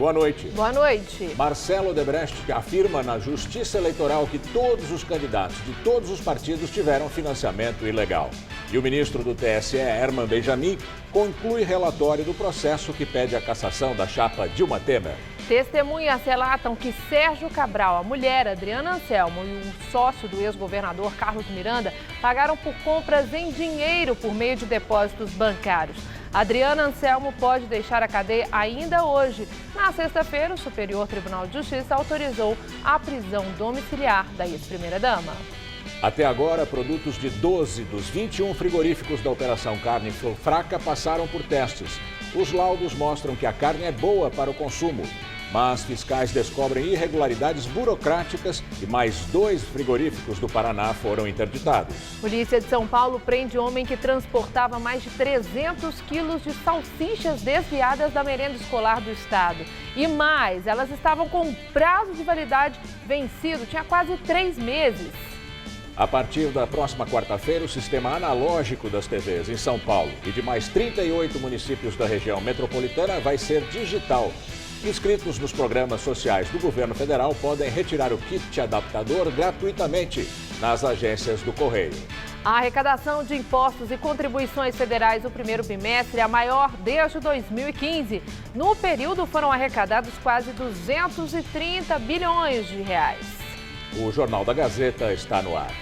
Boa noite. Boa noite. Marcelo Odebrecht afirma na Justiça Eleitoral que todos os candidatos de todos os partidos tiveram financiamento ilegal. E o ministro do TSE, Herman Benjamin, conclui relatório do processo que pede a cassação da chapa Dilma Temer. Testemunhas relatam que Sérgio Cabral, a mulher Adriana Anselmo e um sócio do ex-governador Carlos Miranda pagaram por compras em dinheiro por meio de depósitos bancários. Adriana Anselmo pode deixar a cadeia ainda hoje. Na sexta-feira, o Superior Tribunal de Justiça autorizou a prisão domiciliar da ex-primeira-dama. Até agora, produtos de 12 dos 21 frigoríficos da Operação Carne Fraca passaram por testes. Os laudos mostram que a carne é boa para o consumo, mas fiscais descobrem irregularidades burocráticas e mais 2 frigoríficos do Paraná foram interditados. Polícia de São Paulo prende homem que transportava mais de 300 quilos de salsichas desviadas da merenda escolar do estado. E mais, elas estavam com prazo de validade vencido, tinha quase 3 meses. A partir da próxima quarta-feira, o sistema analógico das TVs em São Paulo e de mais 38 municípios da região metropolitana vai ser digital. Inscritos nos programas sociais do governo federal podem retirar o kit adaptador gratuitamente nas agências do Correio. A arrecadação de impostos e contribuições federais no primeiro bimestre é a maior desde 2015. No período foram arrecadados quase 230 bilhões de reais. O Jornal da Gazeta está no ar.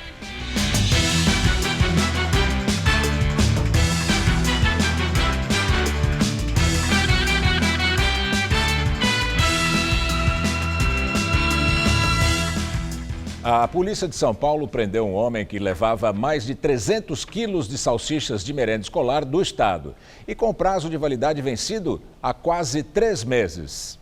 A polícia de São Paulo prendeu um homem que levava mais de 300 quilos de salsichas de merenda escolar do estado e com prazo de validade vencido há quase 3 meses.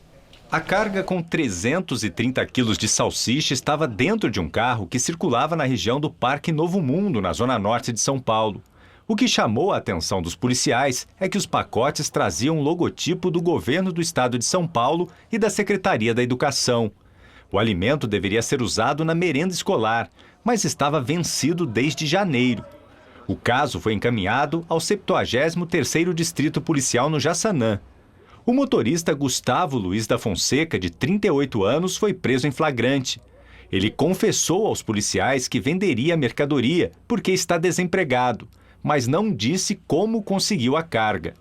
A carga com 330 quilos de salsicha estava dentro de um carro que circulava na região do Parque Novo Mundo, na zona norte de São Paulo. O que chamou a atenção dos policiais é que os pacotes traziam o logotipo do governo do estado de São Paulo e da Secretaria da Educação. O alimento deveria ser usado na merenda escolar, mas estava vencido desde janeiro. O caso foi encaminhado ao 73º Distrito Policial no Jaçanã. O motorista Gustavo Luiz da Fonseca, de 38 anos, foi preso em flagrante. Ele confessou aos policiais que venderia a mercadoria porque está desempregado, mas não disse como conseguiu a carga.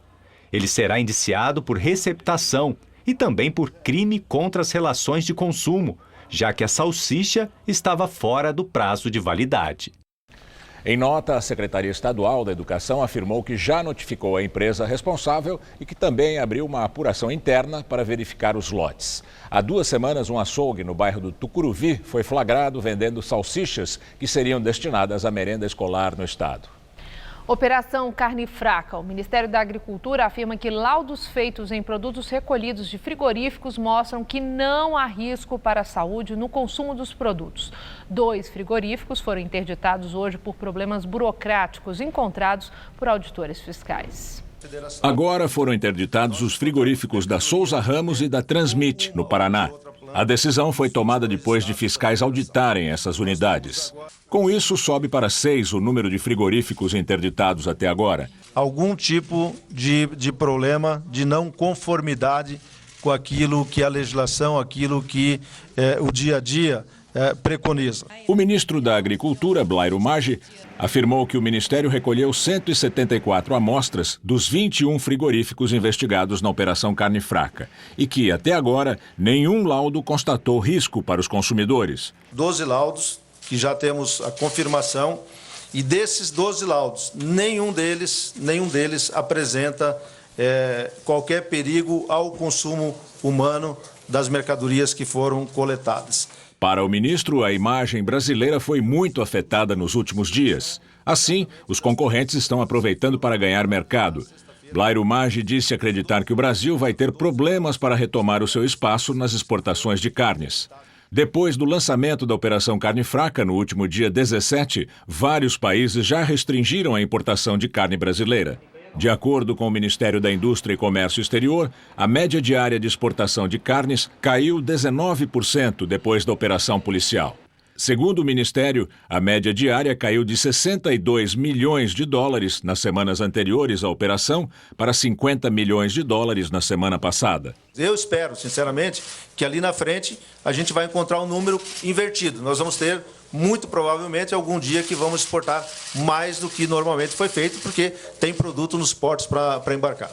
Ele será indiciado por receptação e também por crime contra as relações de consumo, já que a salsicha estava fora do prazo de validade. Em nota, a Secretaria Estadual da Educação afirmou que já notificou a empresa responsável e que também abriu uma apuração interna para verificar os lotes. Há 2 semanas, um açougue no bairro do Tucuruvi foi flagrado vendendo salsichas que seriam destinadas à merenda escolar no estado. Operação Carne Fraca. O Ministério da Agricultura afirma que laudos feitos em produtos recolhidos de frigoríficos mostram que não há risco para a saúde no consumo dos produtos. 2 frigoríficos foram interditados hoje por problemas burocráticos encontrados por auditores fiscais. Agora foram interditados os frigoríficos da Souza Ramos e da Transmit, no Paraná. A decisão foi tomada depois de fiscais auditarem essas unidades. Com isso, sobe para 6 o número de frigoríficos interditados até agora. Algum tipo de problema de não conformidade com aquilo que a legislação, aquilo que o dia a dia preconiza. O ministro da Agricultura, Blairo Maggi, afirmou que o Ministério recolheu 174 amostras dos 21 frigoríficos investigados na Operação Carne Fraca e que, até agora, nenhum laudo constatou risco para os consumidores. 12 laudos, que já temos a confirmação, e desses 12 laudos, nenhum deles apresenta qualquer perigo ao consumo humano das mercadorias que foram coletadas. Para o ministro, a imagem brasileira foi muito afetada nos últimos dias. Assim, os concorrentes estão aproveitando para ganhar mercado. Blairo Maggi disse acreditar que o Brasil vai ter problemas para retomar o seu espaço nas exportações de carnes. Depois do lançamento da Operação Carne Fraca, no último dia 17, vários países já restringiram a importação de carne brasileira. De acordo com o Ministério da Indústria e Comércio Exterior, a média diária de exportação de carnes caiu 19% depois da operação policial. Segundo o Ministério, a média diária caiu de 62 milhões de dólares nas semanas anteriores à operação para 50 milhões de dólares na semana passada. Eu espero, sinceramente, que ali na frente a gente vai encontrar um número invertido. Nós vamos ter, muito provavelmente, algum dia que vamos exportar mais do que normalmente foi feito, porque tem produto nos portos para embarcar.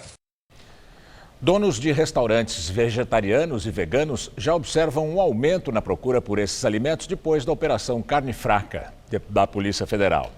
Donos de restaurantes vegetarianos e veganos já observam um aumento na procura por esses alimentos depois da Operação Carne Fraca da Polícia Federal.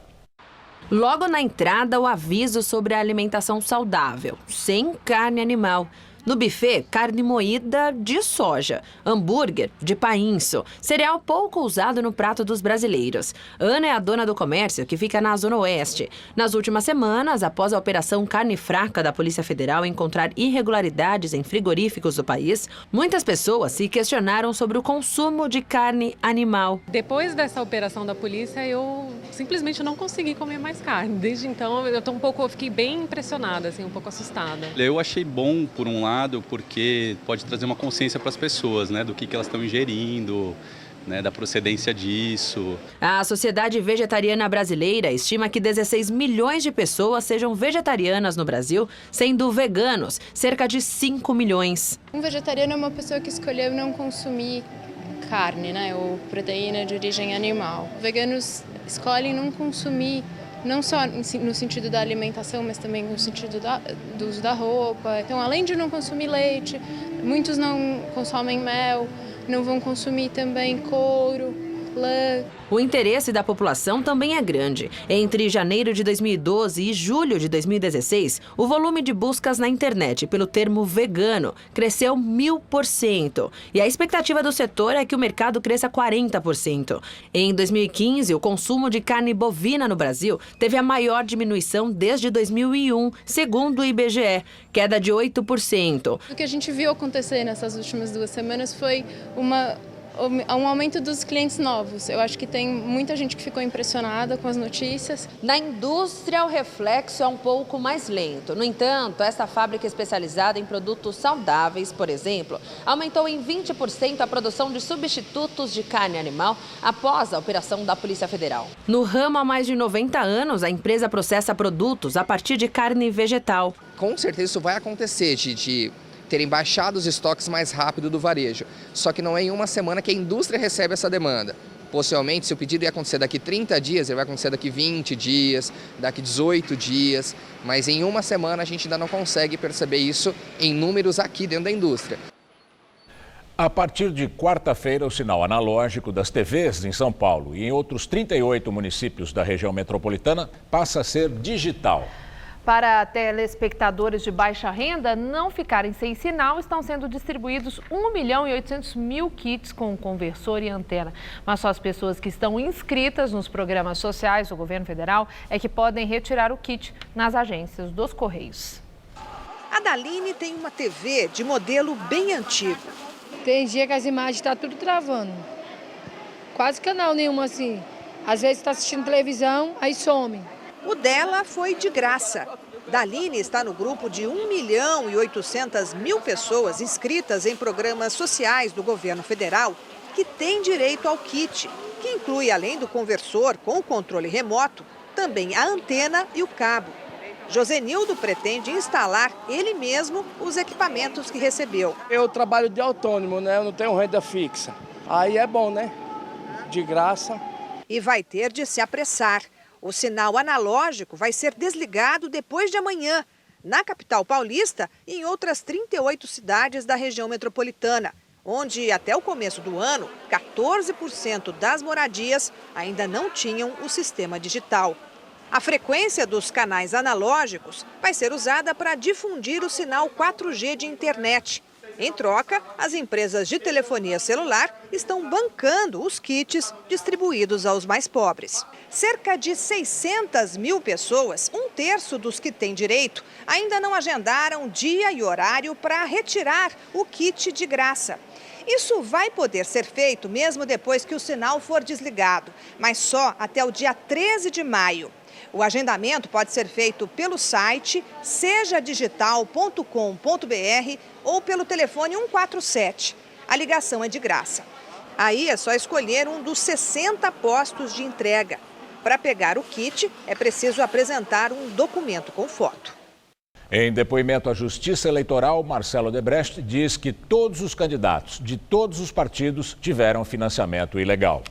Logo na entrada, o aviso sobre a alimentação saudável, sem carne animal. No buffet, carne moída de soja, hambúrguer de painço, cereal pouco usado no prato dos brasileiros. Ana é a dona do comércio, que fica na Zona Oeste. Nas últimas semanas, após a Operação Carne Fraca da Polícia Federal encontrar irregularidades em frigoríficos do país, muitas pessoas se questionaram sobre o consumo de carne animal. Depois dessa operação da polícia, eu simplesmente não consegui comer mais carne. Desde então, eu fiquei bem impressionada, assim, um pouco assustada. Eu achei bom, por um lado, porque pode trazer uma consciência para as pessoas, né, do que elas estão ingerindo, né, da procedência disso. A Sociedade Vegetariana Brasileira estima que 16 milhões de pessoas sejam vegetarianas no Brasil, sendo veganos cerca de 5 milhões. Um vegetariano é uma pessoa que escolheu não consumir carne, né, ou proteína de origem animal. Veganos escolhem não consumir, não só no sentido da alimentação, mas também no sentido do uso da roupa. Então, além de não consumir leite, muitos não consomem mel, não vão consumir também couro, lã. O interesse da população também é grande. Entre janeiro de 2012 e julho de 2016, o volume de buscas na internet pelo termo vegano cresceu 1000%. E a expectativa do setor é que o mercado cresça 40%. Em 2015, o consumo de carne bovina no Brasil teve a maior diminuição desde 2001, segundo o IBGE, queda de 8%. O que a gente viu acontecer nessas últimas 2 semanas foi um aumento dos clientes novos. Eu acho que tem muita gente que ficou impressionada com as notícias. Na indústria, o reflexo é um pouco mais lento. No entanto, essa fábrica especializada em produtos saudáveis, por exemplo, aumentou em 20% a produção de substitutos de carne animal após a operação da Polícia Federal. No ramo há mais de 90 anos, a empresa processa produtos a partir de carne vegetal. Com certeza isso vai acontecer, de terem baixado os estoques mais rápido do varejo. Só que não é em uma semana que a indústria recebe essa demanda. Possivelmente, se o pedido ia acontecer daqui 30 dias, ele vai acontecer daqui 20 dias, daqui 18 dias. Mas em uma semana a gente ainda não consegue perceber isso em números aqui dentro da indústria. A partir de quarta-feira, o sinal analógico das TVs em São Paulo e em outros 38 municípios da região metropolitana passa a ser digital. Para telespectadores de baixa renda não ficarem sem sinal, estão sendo distribuídos 1.800.000 kits com conversor e antena. Mas só as pessoas que estão inscritas nos programas sociais do governo federal é que podem retirar o kit nas agências dos Correios. A Daline tem uma TV de modelo bem antigo. Tem dia que as imagens estão tudo travando. Quase canal nenhum assim. Às vezes está assistindo televisão, aí some. O dela foi de graça. Daline está no grupo de 1.800.000 pessoas inscritas em programas sociais do governo federal que têm direito ao kit, que inclui, além do conversor com o controle remoto, também a antena e o cabo. Josenildo pretende instalar ele mesmo os equipamentos que recebeu. Eu trabalho de autônomo, né? Eu não tenho renda fixa. Aí é bom, né? De graça. E vai ter de se apressar. O sinal analógico vai ser desligado depois de amanhã, na capital paulista e em outras 38 cidades da região metropolitana, onde até o começo do ano, 14% das moradias ainda não tinham o sistema digital. A frequência dos canais analógicos vai ser usada para difundir o sinal 4G de internet. Em troca, as empresas de telefonia celular estão bancando os kits distribuídos aos mais pobres. Cerca de 600.000 pessoas, 1/3 dos que têm direito, ainda não agendaram dia e horário para retirar o kit de graça. Isso vai poder ser feito mesmo depois que o sinal for desligado, mas só até o dia 13 de maio. O agendamento pode ser feito pelo site sejadigital.com.br ou pelo telefone 147. A ligação é de graça. Aí é só escolher um dos 60 postos de entrega. Para pegar o kit, é preciso apresentar um documento com foto. Em depoimento à Justiça Eleitoral, Marcelo Odebrecht diz que todos os candidatos de todos os partidos tiveram financiamento ilegal.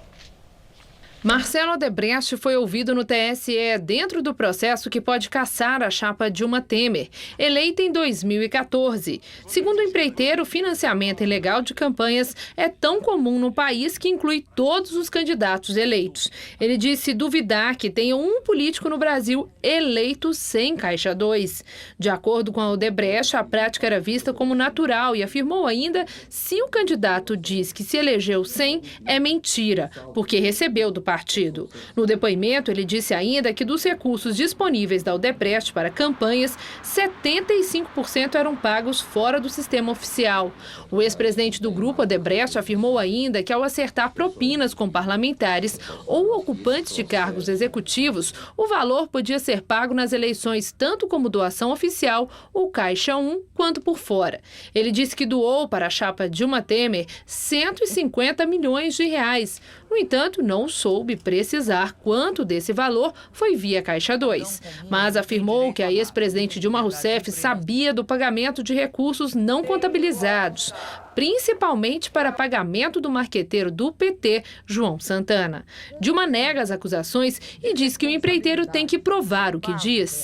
Marcelo Odebrecht foi ouvido no TSE dentro do processo que pode cassar a chapa Dilma Temer, eleita em 2014. Segundo o empreiteiro, o financiamento ilegal de campanhas é tão comum no país que inclui todos os candidatos eleitos. Ele disse duvidar que tenha um político no Brasil eleito sem Caixa 2. De acordo com a Odebrecht, a prática era vista como natural e afirmou ainda: se o candidato diz que se elegeu sem, é mentira, porque recebeu do partido. No depoimento, ele disse ainda que dos recursos disponíveis da Odebrecht para campanhas, 75% eram pagos fora do sistema oficial. O ex-presidente do grupo Odebrecht afirmou ainda que ao acertar propinas com parlamentares ou ocupantes de cargos executivos, o valor podia ser pago nas eleições tanto como doação oficial, ou Caixa 1, quanto por fora. Ele disse que doou para a chapa Dilma Temer 150 milhões de reais. No entanto, não soube precisar quanto desse valor foi via Caixa 2. Mas afirmou que a ex-presidente Dilma Rousseff sabia do pagamento de recursos não contabilizados, principalmente para pagamento do marqueteiro do PT, João Santana. Dilma nega as acusações e diz que o empreiteiro tem que provar o que diz.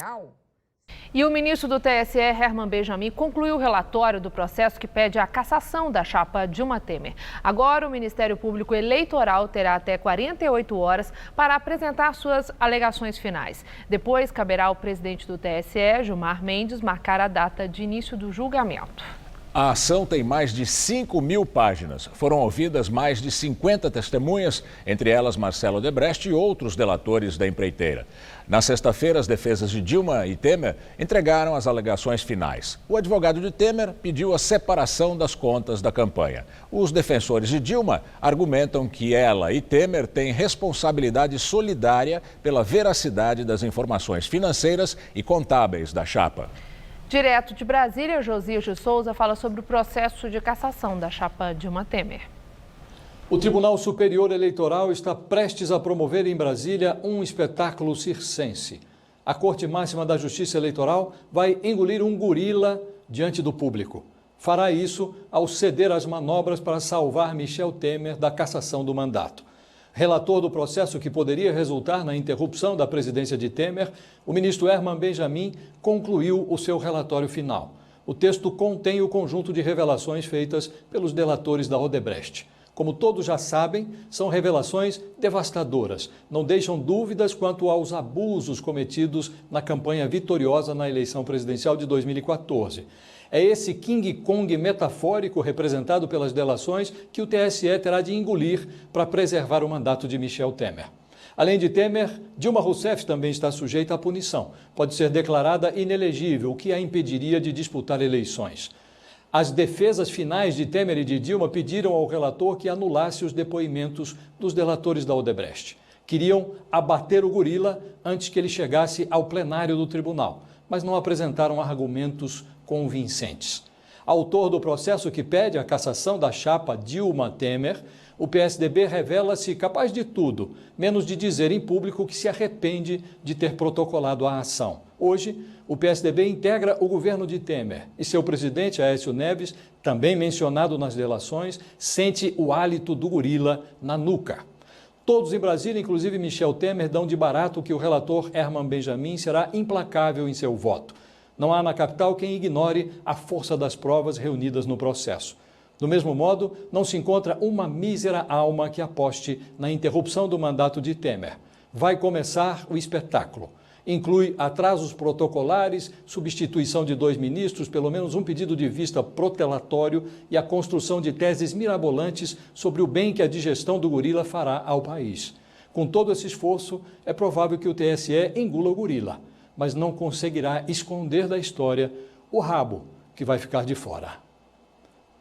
E o ministro do TSE, Herman Benjamin, concluiu o relatório do processo que pede a cassação da chapa Dilma Temer. Agora, o Ministério Público Eleitoral terá até 48 horas para apresentar suas alegações finais. Depois, caberá ao presidente do TSE, Gilmar Mendes, marcar a data de início do julgamento. A ação tem mais de 5.000 páginas. Foram ouvidas mais de 50 testemunhas, entre elas Marcelo Odebrecht e outros delatores da empreiteira. Na sexta-feira, as defesas de Dilma e Temer entregaram as alegações finais. O advogado de Temer pediu a separação das contas da campanha. Os defensores de Dilma argumentam que ela e Temer têm responsabilidade solidária pela veracidade das informações financeiras e contábeis da chapa. Direto de Brasília, Josias de Souza fala sobre o processo de cassação da chapa Dilma Temer. O Tribunal Superior Eleitoral está prestes a promover em Brasília um espetáculo circense. A Corte Máxima da Justiça Eleitoral vai engolir um gorila diante do público. Fará isso ao ceder as manobras para salvar Michel Temer da cassação do mandato. Relator do processo que poderia resultar na interrupção da presidência de Temer, o ministro Herman Benjamin concluiu o seu relatório final. O texto contém o conjunto de revelações feitas pelos delatores da Odebrecht. Como todos já sabem, são revelações devastadoras. Não deixam dúvidas quanto aos abusos cometidos na campanha vitoriosa na eleição presidencial de 2014. É esse King Kong metafórico representado pelas delações que o TSE terá de engolir para preservar o mandato de Michel Temer. Além de Temer, Dilma Rousseff também está sujeita à punição. Pode ser declarada inelegível, o que a impediria de disputar eleições. As defesas finais de Temer e de Dilma pediram ao relator que anulasse os depoimentos dos delatores da Odebrecht. Queriam abater o gorila antes que ele chegasse ao plenário do tribunal, mas não apresentaram argumentos convincentes. Autor do processo que pede a cassação da chapa Dilma Temer, o PSDB revela-se capaz de tudo, menos de dizer em público que se arrepende de ter protocolado a ação. Hoje, o PSDB integra o governo de Temer e seu presidente, Aécio Neves, também mencionado nas delações, sente o hálito do gorila na nuca. Todos em Brasília, inclusive Michel Temer, dão de barato que o relator Herman Benjamin será implacável em seu voto. Não há na capital quem ignore a força das provas reunidas no processo. Do mesmo modo, não se encontra uma mísera alma que aposte na interrupção do mandato de Temer. Vai começar o espetáculo. Inclui atrasos protocolares, substituição de 2 ministros, pelo menos um pedido de vista protelatório e a construção de teses mirabolantes sobre o bem que a digestão do gorila fará ao país. Com todo esse esforço, é provável que o TSE engula o gorila, mas não conseguirá esconder da história o rabo que vai ficar de fora.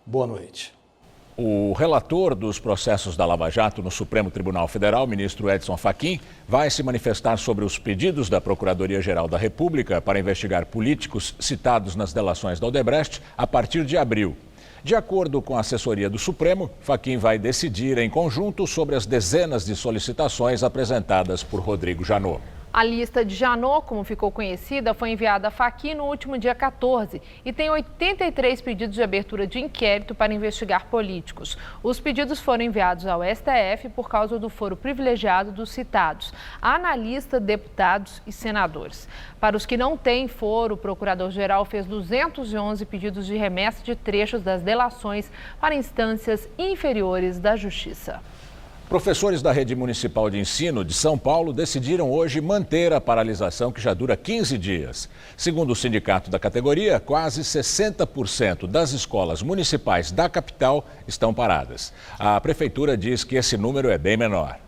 Boa noite. O relator dos processos da Lava Jato no Supremo Tribunal Federal, ministro Edson Fachin, vai se manifestar sobre os pedidos da Procuradoria-Geral da República para investigar políticos citados nas delações da Odebrecht a partir de abril. De acordo com a assessoria do Supremo, Fachin vai decidir em conjunto sobre as dezenas de solicitações apresentadas por Rodrigo Janot. A lista de Janot, como ficou conhecida, foi enviada a Fachin no último dia 14 e tem 83 pedidos de abertura de inquérito para investigar políticos. Os pedidos foram enviados ao STF por causa do foro privilegiado dos citados, analista, deputados e senadores. Para os que não têm foro, o procurador-geral fez 211 pedidos de remessa de trechos das delações para instâncias inferiores da Justiça. Professores da Rede Municipal de Ensino de São Paulo decidiram hoje manter a paralisação que já dura 15 dias. Segundo o sindicato da categoria, quase 60% das escolas municipais da capital estão paradas. A prefeitura diz que esse número é bem menor.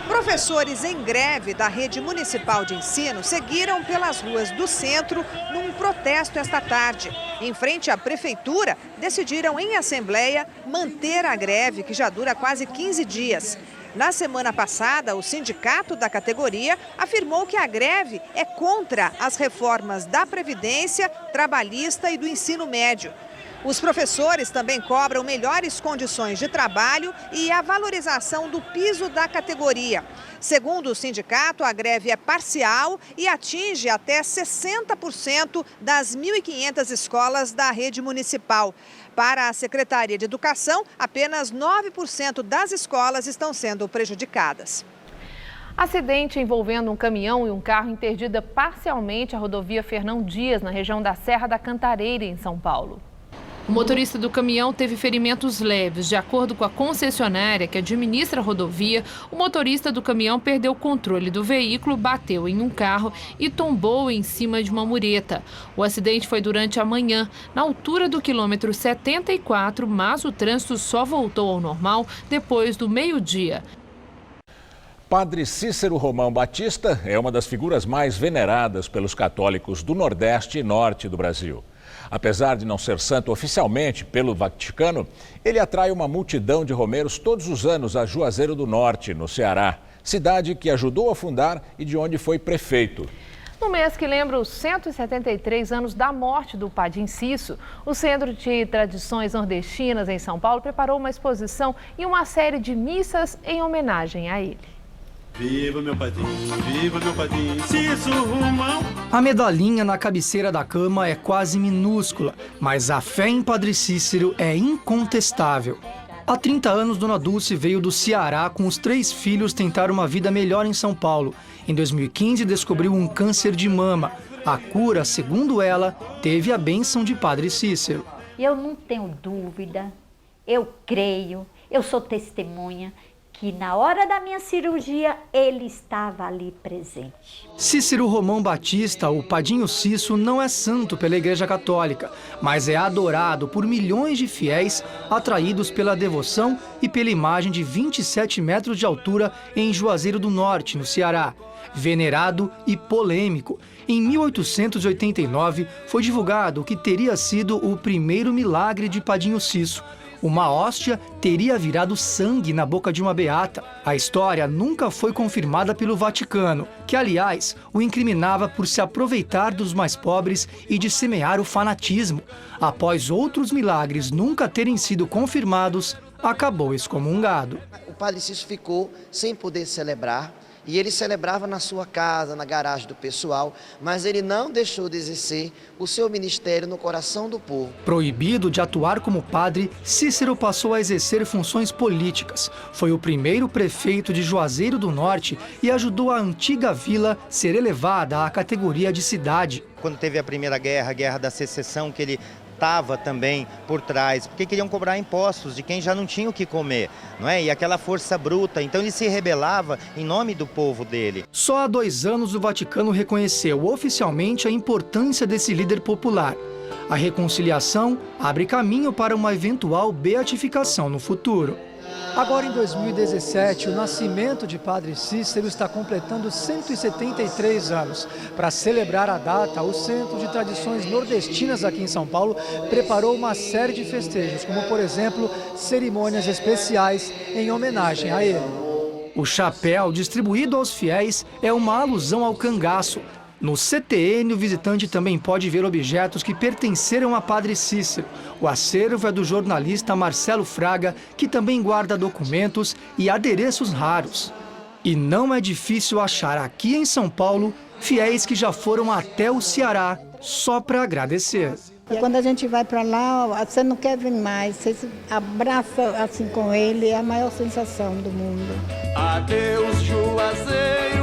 Professores em greve da Rede Municipal de Ensino seguiram pelas ruas do centro num protesto esta tarde. Em frente à prefeitura, decidiram em assembleia manter a greve, que já dura quase 15 dias. Na semana passada, o sindicato da categoria afirmou que a greve é contra as reformas da Previdência, Trabalhista e do ensino médio. Os professores também cobram melhores condições de trabalho e a valorização do piso da categoria. Segundo o sindicato, a greve é parcial e atinge até 60% das 1.500 escolas da rede municipal. Para a Secretaria de Educação, apenas 9% das escolas estão sendo prejudicadas. Acidente envolvendo um caminhão e um carro interdita parcialmente a rodovia Fernão Dias, na região da Serra da Cantareira, em São Paulo. O motorista do caminhão teve ferimentos leves. De acordo com a concessionária que administra a rodovia, o motorista do caminhão perdeu o controle do veículo, bateu em um carro e tombou em cima de uma mureta. O acidente foi durante a manhã, na altura do quilômetro 74, mas o trânsito só voltou ao normal depois do meio-dia. Padre Cícero Romão Batista é uma das figuras mais veneradas pelos católicos do Nordeste e Norte do Brasil. Apesar de não ser santo oficialmente pelo Vaticano, ele atrai uma multidão de romeiros todos os anos a Juazeiro do Norte, no Ceará, cidade que ajudou a fundar e de onde foi prefeito. No mês que lembra os 173 anos da morte do Padim Cisso, o Centro de Tradições Nordestinas em São Paulo preparou uma exposição e uma série de missas em homenagem a ele. Viva meu Padim, Cisso Romão. A medalhinha na cabeceira da cama é quase minúscula, mas a fé em Padre Cícero é incontestável. Há 30 anos, Dona Dulce veio do Ceará com os 3 filhos tentar uma vida melhor em São Paulo. Em 2015, descobriu um câncer de mama. A cura, segundo ela, teve a bênção de Padre Cícero. Eu não tenho dúvida, eu creio, eu sou testemunha que na hora da minha cirurgia ele estava ali presente. Cícero Romão Batista, o Padinho Cisso, não é santo pela Igreja Católica, mas é adorado por milhões de fiéis atraídos pela devoção e pela imagem de 27 metros de altura em Juazeiro do Norte, no Ceará. Venerado e polêmico, em 1889 foi divulgado o que teria sido o primeiro milagre de Padinho Cisso. Uma hóstia teria virado sangue na boca de uma beata. A história nunca foi confirmada pelo Vaticano, que, aliás, o incriminava por se aproveitar dos mais pobres e de semear o fanatismo. Após outros milagres nunca terem sido confirmados, acabou excomungado. O Padre Cisso ficou sem poder celebrar. E ele celebrava na sua casa, na garagem do pessoal, mas ele não deixou de exercer o seu ministério no coração do povo. Proibido de atuar como padre, Cícero passou a exercer funções políticas. Foi o primeiro prefeito de Juazeiro do Norte e ajudou a antiga vila ser elevada à categoria de cidade. Quando teve a Primeira Guerra, a Guerra da Secessão, que ele estava também por trás, porque queriam cobrar impostos de quem já não tinha o que comer, não é? E aquela força bruta, então ele se rebelava em nome do povo dele. Só há 2 anos o Vaticano reconheceu oficialmente a importância desse líder popular. A reconciliação abre caminho para uma eventual beatificação no futuro. Agora, em 2017, o nascimento de Padre Cícero está completando 173 anos. Para celebrar a data, o Centro de Tradições Nordestinas aqui em São Paulo preparou uma série de festejos, como, por exemplo, cerimônias especiais em homenagem a ele. O chapéu distribuído aos fiéis é uma alusão ao cangaço. No CTN, o visitante também pode ver objetos que pertenceram a Padre Cícero. O acervo é do jornalista Marcelo Fraga, que também guarda documentos e adereços raros. E não é difícil achar aqui em São Paulo fiéis que já foram até o Ceará só para agradecer. E quando a gente vai para lá, você não quer vir mais, você se abraça assim com ele, é a maior sensação do mundo. Adeus, Juazeiro.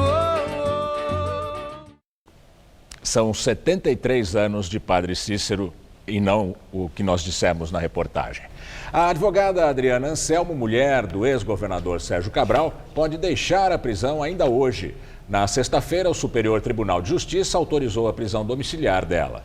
São 73 anos de Padre Cícero e não o que nós dissemos na reportagem. A advogada Adriana Anselmo, mulher do ex-governador Sérgio Cabral, pode deixar a prisão ainda hoje. Na sexta-feira, o Superior Tribunal de Justiça autorizou a prisão domiciliar dela.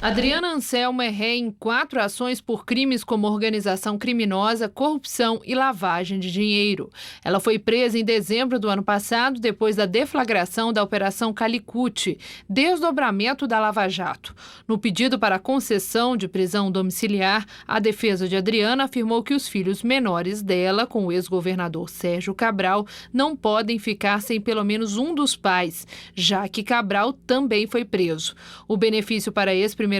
Adriana Anselmo é ré em 4 ações por crimes como organização criminosa, corrupção e lavagem de dinheiro. Ela foi presa em dezembro do ano passado, depois da deflagração da Operação Calicut, desdobramento da Lava Jato. No pedido para concessão de prisão domiciliar, a defesa de Adriana afirmou que os filhos menores dela, com o ex-governador Sérgio Cabral, não podem ficar sem pelo menos um dos pais, já que Cabral também foi preso. O benefício para ex-primeira-dama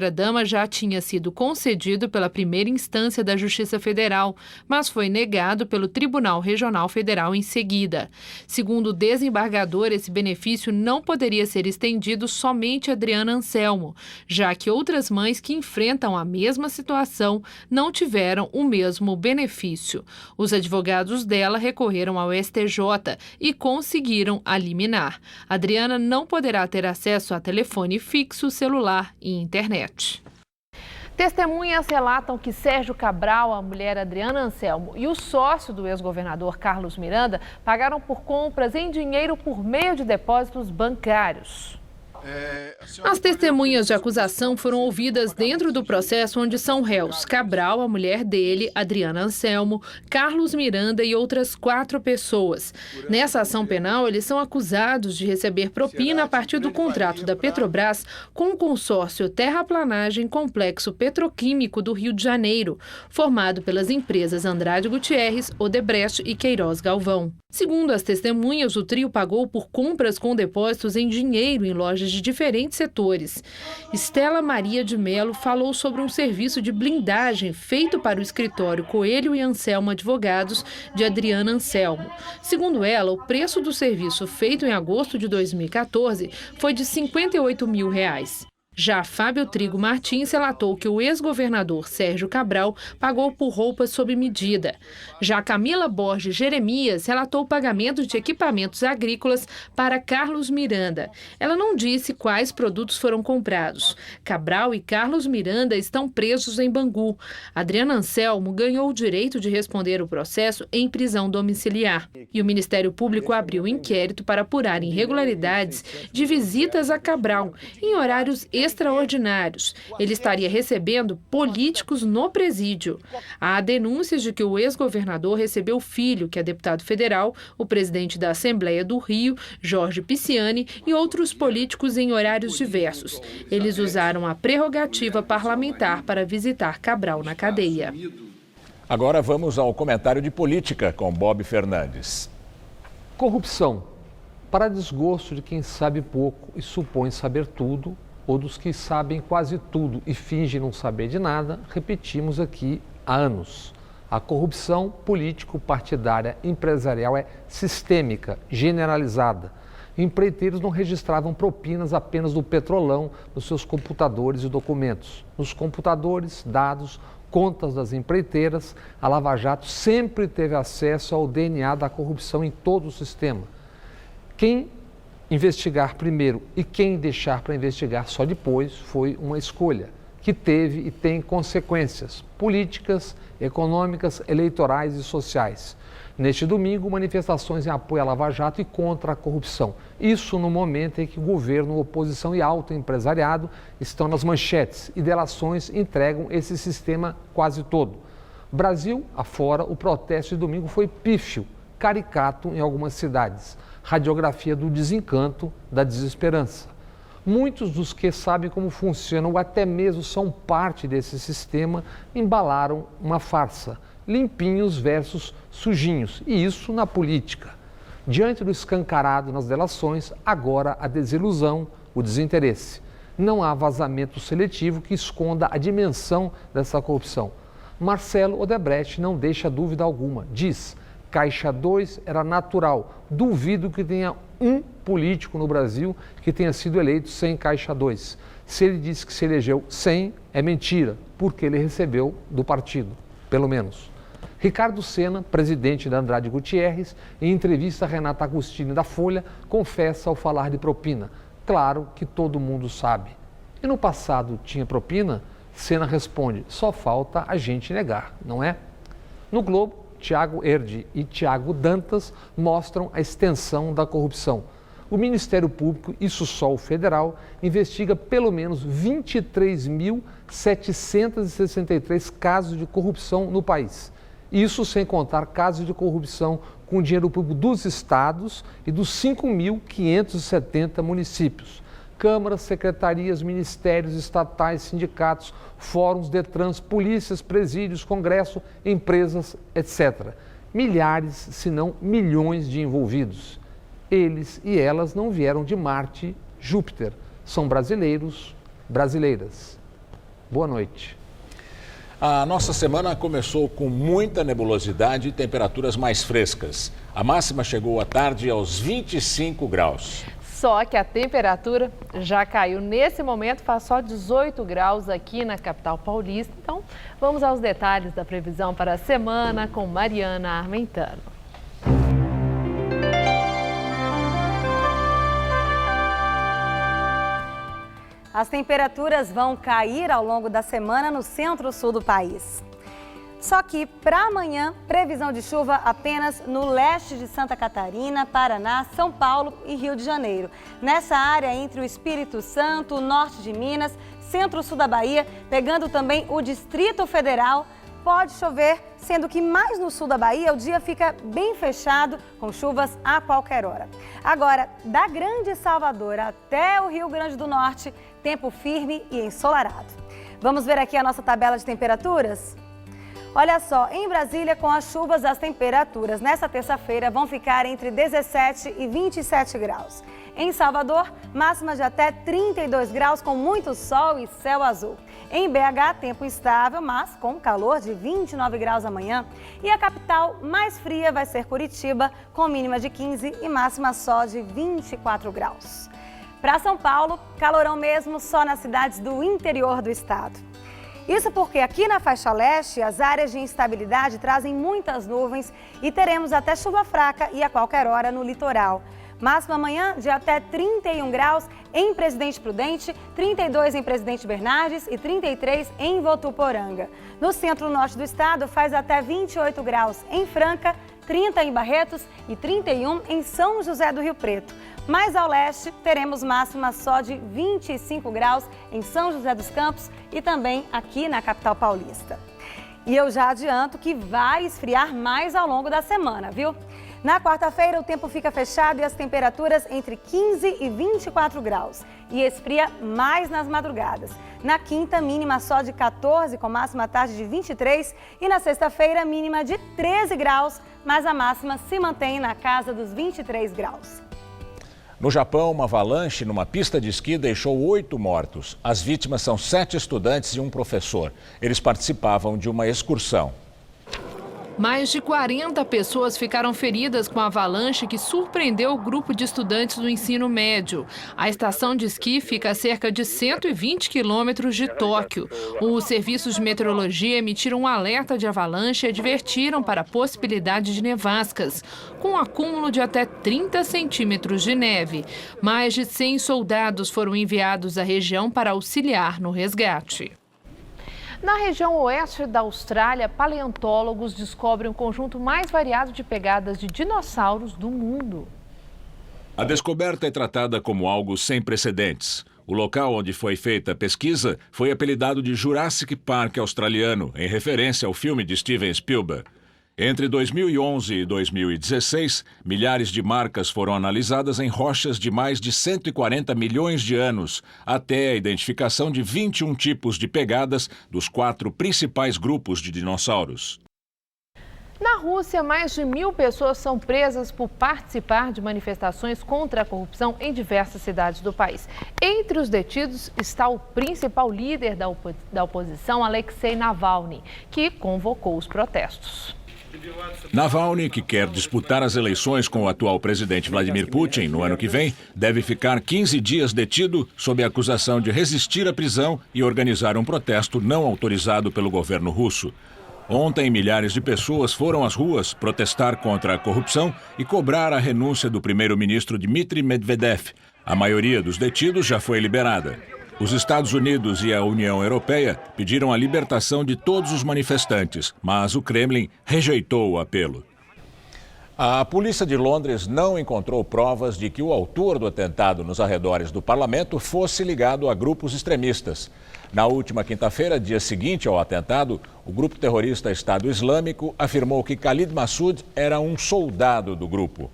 já tinha sido concedido pela primeira instância da Justiça Federal, mas foi negado pelo Tribunal Regional Federal em seguida. Segundo o desembargador, esse benefício não poderia ser estendido somente a Adriana Anselmo, já que outras mães que enfrentam a mesma situação não tiveram o mesmo benefício. Os advogados dela recorreram ao STJ e conseguiram a liminar. Adriana não poderá ter acesso a telefone fixo, celular e internet. Testemunhas relatam que Sérgio Cabral, a mulher Adriana Anselmo e o sócio do ex-governador Carlos Miranda pagaram por compras em dinheiro por meio de depósitos bancários. As testemunhas de acusação foram ouvidas dentro do processo onde são réus Cabral, a mulher dele, Adriana Anselmo, Carlos Miranda e outras 4 pessoas. Nessa ação penal, eles são acusados de receber propina a partir do contrato da Petrobras com o consórcio Terraplanagem Complexo Petroquímico do Rio de Janeiro, formado pelas empresas Andrade Gutierrez, Odebrecht e Queiroz Galvão. Segundo as testemunhas, o trio pagou por compras com depósitos em dinheiro em lojas de diferentes setores. Estela Maria de Melo falou sobre um serviço de blindagem feito para o escritório Coelho e Anselmo Advogados de Adriana Anselmo. Segundo ela, o preço do serviço feito em agosto de 2014 foi de R$58 mil. Já Fábio Trigo Martins relatou que o ex-governador Sérgio Cabral pagou por roupas sob medida. Já Camila Borges Jeremias relatou o pagamento de equipamentos agrícolas para Carlos Miranda. Ela não disse quais produtos foram comprados. Cabral e Carlos Miranda estão presos em Bangu. Adriana Anselmo ganhou o direito de responder o processo em prisão domiciliar. E o Ministério Público abriu inquérito para apurar irregularidades de visitas a Cabral em horários extraordinários. Ele estaria recebendo políticos no presídio. Há denúncias de que o ex-governador recebeu o filho, que é deputado federal, o presidente da Assembleia do Rio, Jorge Pisciani, e outros políticos em horários diversos. Eles usaram a prerrogativa parlamentar para visitar Cabral na cadeia. Agora vamos ao comentário de política com Bob Fernandes. Corrupção. Para desgosto de quem sabe pouco e supõe saber tudo, ou dos que sabem quase tudo e fingem não saber de nada, repetimos aqui há anos. A corrupção político-partidária empresarial é sistêmica, generalizada. Empreiteiros não registravam propinas apenas do petrolão nos seus computadores e documentos. Nos computadores, dados, contas das empreiteiras, a Lava Jato sempre teve acesso ao DNA da corrupção em todo o sistema. Quem investigar primeiro e quem deixar para investigar só depois foi uma escolha que teve e tem consequências políticas, econômicas, eleitorais e sociais. Neste domingo, manifestações em apoio à Lava Jato e contra a corrupção. Isso no momento em que o governo, oposição e alto empresariado estão nas manchetes e delações entregam esse sistema quase todo. Brasil afora, o protesto de domingo foi pífio, caricato em algumas cidades. Radiografia do desencanto, da desesperança. Muitos dos que sabem como funciona ou até mesmo são parte desse sistema embalaram uma farsa, limpinhos versus sujinhos, e isso na política. Diante do escancarado nas delações, agora a desilusão, o desinteresse. Não há vazamento seletivo que esconda a dimensão dessa corrupção. Marcelo Odebrecht não deixa dúvida alguma. Diz, Caixa 2 era natural. Duvido que tenha um político no Brasil que tenha sido eleito sem Caixa 2. Se ele diz que se elegeu sem, é mentira, porque ele recebeu do partido, pelo menos. Ricardo Senna, presidente da Andrade Gutierrez, em entrevista a Renata Agostini da Folha, confessa ao falar de propina. Claro que todo mundo sabe. E no passado tinha propina? Senna responde, só falta a gente negar, não é? No Globo, Tiago Erdi e Tiago Dantas mostram a extensão da corrupção. O Ministério Público, isso só o federal, investiga pelo menos 23.763 casos de corrupção no país. Isso sem contar casos de corrupção com dinheiro público dos estados e dos 5.570 municípios. Câmaras, secretarias, ministérios, estatais, sindicatos, fóruns, Detrans, polícias, presídios, congresso, empresas, etc. Milhares, se não milhões de envolvidos. Eles e elas não vieram de Marte, Júpiter. São brasileiros, brasileiras. Boa noite. A nossa semana começou com muita nebulosidade e temperaturas mais frescas. A máxima chegou à tarde aos 25 graus. Só que a temperatura já caiu. Nesse momento faz só 18 graus aqui na capital paulista. Então, vamos aos detalhes da previsão para a semana com Mariana Armentano. As temperaturas vão cair ao longo da semana no centro-sul do país. Só que para amanhã, previsão de chuva apenas no leste de Santa Catarina, Paraná, São Paulo e Rio de Janeiro. Nessa área entre o Espírito Santo, o norte de Minas, centro-sul da Bahia, pegando também o Distrito Federal, pode chover, sendo que mais no sul da Bahia o dia fica bem fechado, com chuvas a qualquer hora. Agora, da Grande Salvador até o Rio Grande do Norte, tempo firme e ensolarado. Vamos ver aqui a nossa tabela de temperaturas? Olha só, em Brasília, com as chuvas, as temperaturas nesta terça-feira vão ficar entre 17 e 27 graus. Em Salvador, máxima de até 32 graus com muito sol e céu azul. Em BH, tempo estável, mas com calor de 29 graus amanhã. E a capital mais fria vai ser Curitiba, com mínima de 15 e máxima só de 24 graus. Para São Paulo, calorão mesmo só nas cidades do interior do estado. Isso porque aqui na faixa leste, as áreas de instabilidade trazem muitas nuvens e teremos até chuva fraca e a qualquer hora no litoral. Máxima amanhã de até 31 graus em Presidente Prudente, 32 em Presidente Bernardes e 33 em Votuporanga. No centro-norte do estado faz até 28 graus em Franca, 30 em Barretos e 31 em São José do Rio Preto. Mais ao leste, teremos máxima só de 25 graus em São José dos Campos e também aqui na capital paulista. E eu já adianto que vai esfriar mais ao longo da semana, viu? Na quarta-feira, o tempo fica fechado e as temperaturas entre 15 e 24 graus. E esfria mais nas madrugadas. Na quinta, mínima só de 14, com máxima à tarde de 23. E na sexta-feira, mínima de 13 graus, mas a máxima se mantém na casa dos 23 graus. No Japão, uma avalanche numa pista de esqui deixou 8 mortos. As vítimas são 7 estudantes e um professor. Eles participavam de uma excursão. Mais de 40 pessoas ficaram feridas com a avalanche que surpreendeu o grupo de estudantes do ensino médio. A estação de esqui fica a cerca de 120 quilômetros de Tóquio. Os serviços de meteorologia emitiram um alerta de avalanche e advertiram para a possibilidade de nevascas, com um acúmulo de até 30 centímetros de neve. Mais de 100 soldados foram enviados à região para auxiliar no resgate. Na região oeste da Austrália, paleontólogos descobrem um conjunto mais variado de pegadas de dinossauros do mundo. A descoberta é tratada como algo sem precedentes. O local onde foi feita a pesquisa foi apelidado de Jurassic Park australiano, em referência ao filme de Steven Spielberg. Entre 2011 e 2016, milhares de marcas foram analisadas em rochas de mais de 140 milhões de anos, até a identificação de 21 tipos de pegadas dos 4 principais grupos de dinossauros. Na Rússia, mais de 1.000 pessoas são presas por participar de manifestações contra a corrupção em diversas cidades do país. Entre os detidos está o principal líder da oposição, Alexei Navalny, que convocou os protestos. Navalny, que quer disputar as eleições com o atual presidente Vladimir Putin no ano que vem, deve ficar 15 dias detido sob a acusação de resistir à prisão e organizar um protesto não autorizado pelo governo russo. Ontem, milhares de pessoas foram às ruas protestar contra a corrupção e cobrar a renúncia do primeiro-ministro Dmitry Medvedev. A maioria dos detidos já foi liberada. Os Estados Unidos e a União Europeia pediram a libertação de todos os manifestantes, mas o Kremlin rejeitou o apelo. A polícia de Londres não encontrou provas de que o autor do atentado nos arredores do parlamento fosse ligado a grupos extremistas. Na última quinta-feira, dia seguinte ao atentado, o grupo terrorista Estado Islâmico afirmou que Khalid Massoud era um soldado do grupo.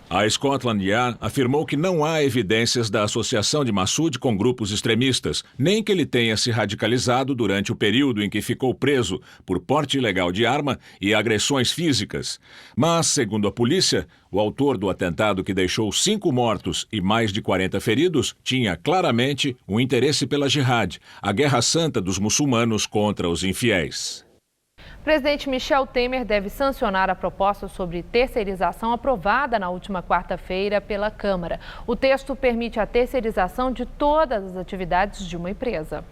A Scotland Yard afirmou que não há evidências da associação de Massoud com grupos extremistas, nem que ele tenha se radicalizado durante o período em que ficou preso por porte ilegal de arma e agressões físicas. Mas, segundo a polícia, o autor do atentado que deixou 5 mortos e mais de 40 feridos tinha claramente um interesse pela Jihad, a guerra santa dos muçulmanos contra os infiéis. O presidente Michel Temer deve sancionar a proposta sobre terceirização aprovada na última quarta-feira pela Câmara. O texto permite a terceirização de todas as atividades de uma empresa.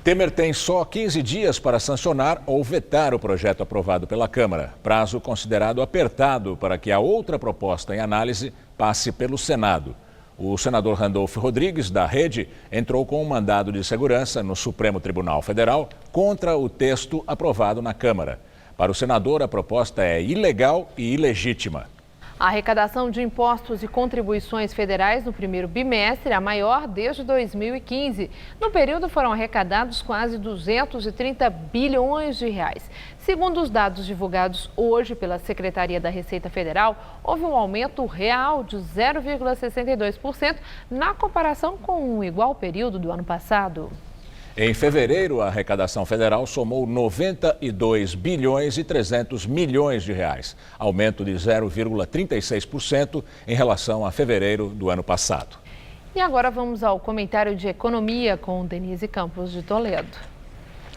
Temer tem só 15 dias para sancionar ou vetar o projeto aprovado pela Câmara, prazo considerado apertado para que a outra proposta em análise passe pelo Senado. O senador Randolfo Rodrigues, da Rede, entrou com um mandado de segurança no Supremo Tribunal Federal contra o texto aprovado na Câmara. Para o senador, a proposta é ilegal e ilegítima. A arrecadação de impostos e contribuições federais no primeiro bimestre é a maior desde 2015. No período foram arrecadados quase 230 bilhões de reais. Segundo os dados divulgados hoje pela Secretaria da Receita Federal, houve um aumento real de 0,62% na comparação com o igual período do ano passado. Em fevereiro, a arrecadação federal somou 92 bilhões e 300 milhões de reais, aumento de 0,36% em relação a fevereiro do ano passado. E agora vamos ao comentário de economia com Denise Campos de Toledo.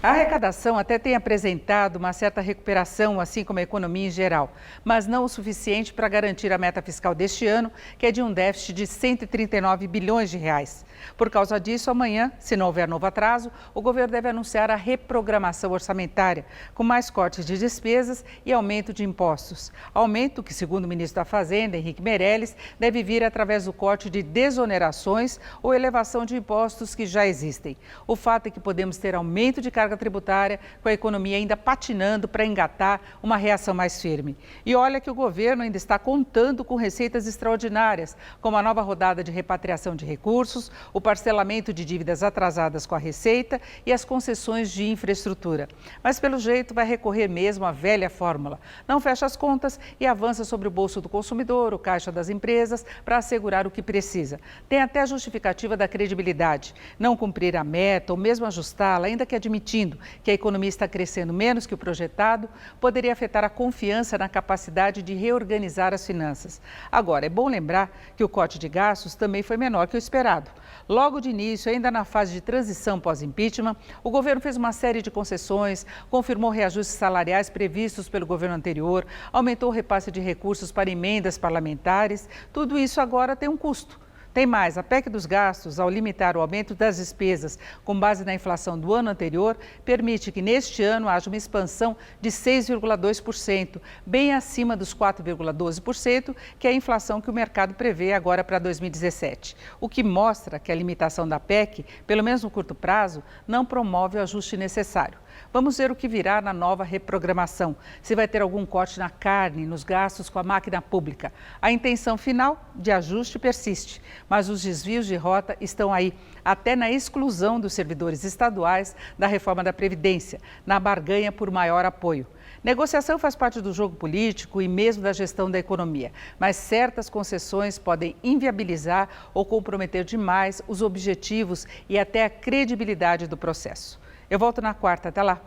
A arrecadação até tem apresentado uma certa recuperação, assim como a economia em geral, mas não o suficiente para garantir a meta fiscal deste ano, que é de um déficit de 139 bilhões de reais. Por causa disso, amanhã, se não houver novo atraso, o governo deve anunciar a reprogramação orçamentária, com mais cortes de despesas e aumento de impostos. Aumento que, segundo o ministro da Fazenda, Henrique Meirelles, deve vir através do corte de desonerações ou elevação de impostos que já existem. O fato é que podemos ter aumento de carga tributária, com a economia ainda patinando para engatar uma reação mais firme. E olha que o governo ainda está contando com receitas extraordinárias, como a nova rodada de repatriação de recursos, o parcelamento de dívidas atrasadas com a Receita e as concessões de infraestrutura. Mas, pelo jeito, vai recorrer mesmo à velha fórmula. Não fecha as contas e avança sobre o bolso do consumidor, o caixa das empresas, para assegurar o que precisa. Tem até a justificativa da credibilidade. Não cumprir a meta ou mesmo ajustá-la, ainda que admitindo que a economia está crescendo menos que o projetado, poderia afetar a confiança na capacidade de reorganizar as finanças. Agora, é bom lembrar que o corte de gastos também foi menor que o esperado. Logo de início, ainda na fase de transição pós-impeachment, o governo fez uma série de concessões, confirmou reajustes salariais previstos pelo governo anterior, aumentou o repasse de recursos para emendas parlamentares. Tudo isso agora tem um custo. Tem mais, a PEC dos gastos, ao limitar o aumento das despesas com base na inflação do ano anterior, permite que neste ano haja uma expansão de 6,2%, bem acima dos 4,12%, que é a inflação que o mercado prevê agora para 2017. O que mostra que a limitação da PEC, pelo menos no curto prazo, não promove o ajuste necessário. Vamos ver o que virá na nova reprogramação, se vai ter algum corte na carne, nos gastos com a máquina pública. A intenção final de ajuste persiste, mas os desvios de rota estão aí, até na exclusão dos servidores estaduais da reforma da Previdência, na barganha por maior apoio. Negociação faz parte do jogo político e mesmo da gestão da economia, mas certas concessões podem inviabilizar ou comprometer demais os objetivos e até a credibilidade do processo. Eu volto na quarta, até lá.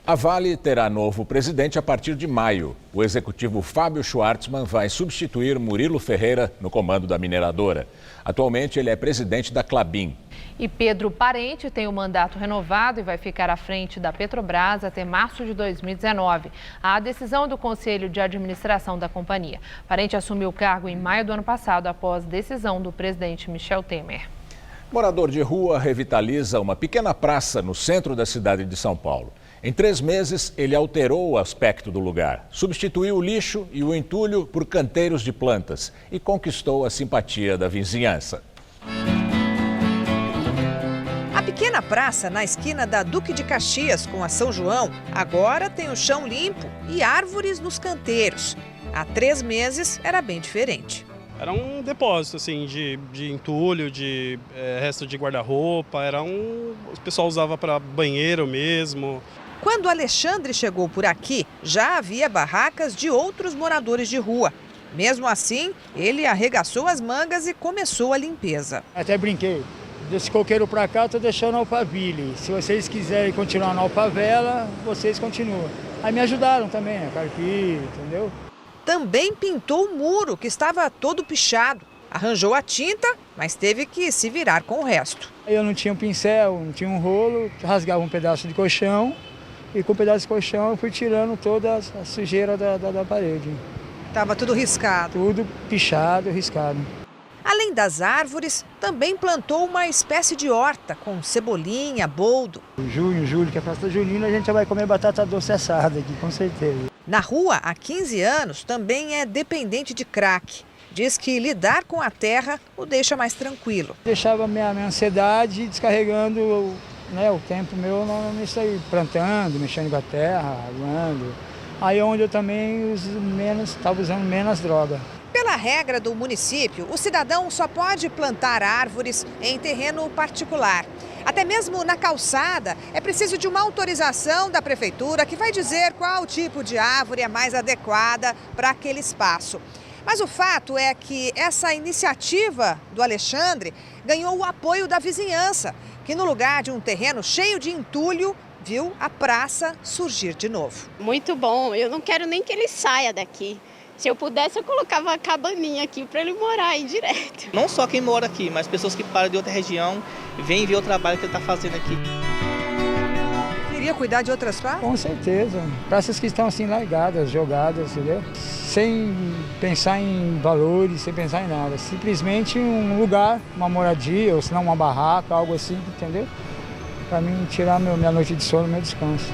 A Vale terá novo presidente a partir de maio. O executivo Fábio Schwartzman vai substituir Murilo Ferreira no comando da mineradora. Atualmente, ele é presidente da Klabin. E Pedro Parente tem o mandato renovado e vai ficar à frente da Petrobras até março de 2019. A decisão do Conselho de Administração da companhia. Parente assumiu o cargo em maio do ano passado, após decisão do presidente Michel Temer. Morador de rua revitaliza uma pequena praça no centro da cidade de São Paulo. Em 3 meses, ele alterou o aspecto do lugar, substituiu o lixo e o entulho por canteiros de plantas e conquistou a simpatia da vizinhança. A pequena praça na esquina da Duque de Caxias com a São João agora tem o chão limpo e árvores nos canteiros. Há 3 meses era bem diferente. Era um depósito assim, de entulho, de resto de guarda-roupa, o pessoal usava para banheiro mesmo. Quando Alexandre chegou por aqui, já havia barracas de outros moradores de rua. Mesmo assim, ele arregaçou as mangas e começou a limpeza. Até brinquei. Desse coqueiro para cá, estou deixando Alphaville. Se vocês quiserem continuar na Alphavela, vocês continuam. Aí me ajudaram também, a carpir, entendeu? Também pintou o muro, que estava todo pichado. Arranjou a tinta, mas teve que se virar com o resto. Eu não tinha um pincel, não tinha um rolo, rasgava um pedaço de colchão. E com o pedaço de colchão eu fui tirando toda a sujeira da parede. Estava tudo riscado. Tudo pichado, riscado. Além das árvores, também plantou uma espécie de horta com cebolinha, boldo. Junho, julho, que é a festa junina, a gente já vai comer batata doce assada aqui, com certeza. Na rua, há 15 anos, também é dependente de crack. Diz que lidar com a terra o deixa mais tranquilo. Deixava minha ansiedade descarregando o tempo meu nisso aí, plantando, mexendo com a terra, aguando. Aí é onde eu também estava usando menos droga. Pela regra do município, o cidadão só pode plantar árvores em terreno particular. Até mesmo na calçada, é preciso de uma autorização da prefeitura que vai dizer qual tipo de árvore é mais adequada para aquele espaço. Mas o fato é que essa iniciativa do Alexandre ganhou o apoio da vizinhança, que no lugar de um terreno cheio de entulho, viu a praça surgir de novo. Muito bom, eu não quero nem que ele saia daqui. Se eu pudesse, eu colocava uma cabaninha aqui para ele morar aí direto. Não só quem mora aqui, mas pessoas que param de outra região vêm ver o trabalho que ele está fazendo aqui. Queria cuidar de outras praças? Com certeza. Praças que estão assim largadas, jogadas, entendeu? Sem pensar em valores, sem pensar em nada. Simplesmente um lugar, uma moradia, ou se não uma barraca, algo assim, entendeu? Para mim tirar minha noite de sono, meu descanso.